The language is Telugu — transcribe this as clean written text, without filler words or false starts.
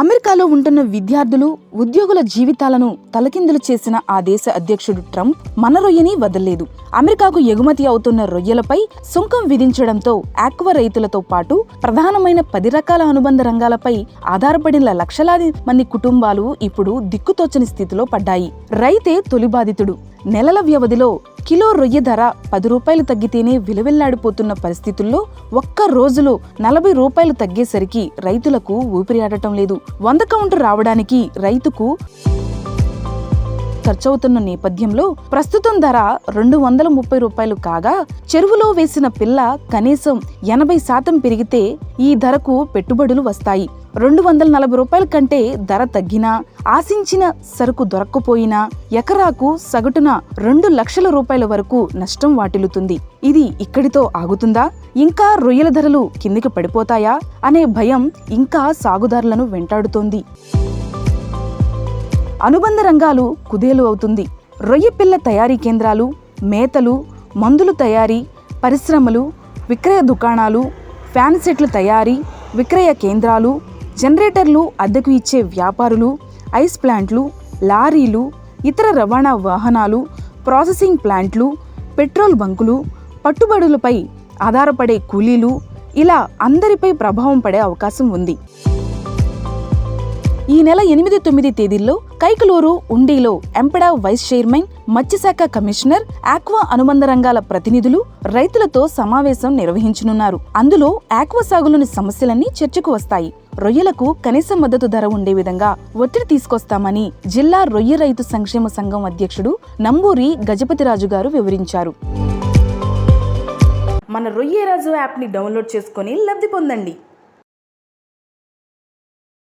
అమెరికాలో ఉంటున్న విద్యార్థులు, ఉద్యోగుల జీవితాలను తలకిందులు చేసిన ఆ దేశ అధ్యక్షుడు ట్రంప్ మన రొయ్యని వదల్లేదు. అమెరికాకు ఎగుమతి అవుతున్న రొయ్యలపై సుంకం విధించడంతో ఆక్వా రైతులతో పాటు ప్రధానమైన 10 రకాల అనుబంధ రంగాలపై ఆధారపడిన లక్షలాది మంది కుటుంబాలు ఇప్పుడు దిక్కుతోచని స్థితిలో పడ్డాయి. రైతే తొలి బాధితుడు. నెలల వ్యవధిలో కిలో రొయ్య ధర 10 రూపాయలు తగ్గితేనే విలువెల్లాడిపోతున్న పరిస్థితుల్లో ఒక్క రోజులో 40 రూపాయలు తగ్గేసరికి రైతులకు ఊపిరి ఆడటం లేదు. 100 కౌంటర్ రావడానికి రైతుకు ఖర్చవుతున్న నేపథ్యంలో ప్రస్తుతం ధర 230 రూపాయలు కాగా, చెరువులో వేసిన పిల్ల కనీసం 80% పెరిగితే ఈ ధరకు పెట్టుబడులు వస్తాయి. 240 రూపాయల కంటే ధర తగ్గినా, ఆశించిన సరుకు దొరక్కపోయినా ఎకరాకు సగటున 2 లక్షల రూపాయల వరకు నష్టం వాటిల్లుతుంది. ఇది ఇక్కడితో ఆగుతుందా? ఇంకా రొయ్యల ధరలు కిందికి పడిపోతాయా అనే భయం ఇంకా సాగుదారులను వెంటాడుతోంది. అనుబంధ రంగాలు కుదేలు అవుతుంది. రొయ్య పిల్ల తయారీ కేంద్రాలు, మేతలు, మందులు తయారీ పరిశ్రమలు, విక్రయ దుకాణాలు, ఫ్యాన్ సెట్ల తయారీ విక్రయ కేంద్రాలు, జనరేటర్లు అద్దెకు ఇచ్చే వ్యాపారులు, ఐస్ ప్లాంట్లు, లారీలు, ఇతర రవాణా వాహనాలు, ప్రాసెసింగ్ ప్లాంట్లు, పెట్రోల్ బంకులు, పట్టుబడులపై ఆధారపడే కూలీలు, ఇలా అందరిపై ప్రభావం పడే అవకాశం ఉంది. ఈ నెల 8-9 తేదీల్లో కైకలూరు, ఉండిలో ఎంపెడా వైస్ చైర్మన్, మత్స్యశాఖ కమిషనర్, ఆక్వా అనుబంధ రంగాల ప్రతినిధులు రైతులతో సమావేశం నిర్వహించనున్నారు. అందులో ఆక్వా సాగులోని సమస్యలన్నీ చర్చకు వస్తాయి. రొయ్యలకు కనీస మద్దతు ధర ఉండే విధంగా ఒత్తిడి తీసుకొస్తామని జిల్లా రొయ్య రైతు సంక్షేమ సంఘం అధ్యక్షుడు నంబూరి గజపతిరాజు గారు వివరించారు. మన రొయ్యరాజు యాప్ని డౌన్లోడ్ చేసుకుని లబ్ధి పొందండి.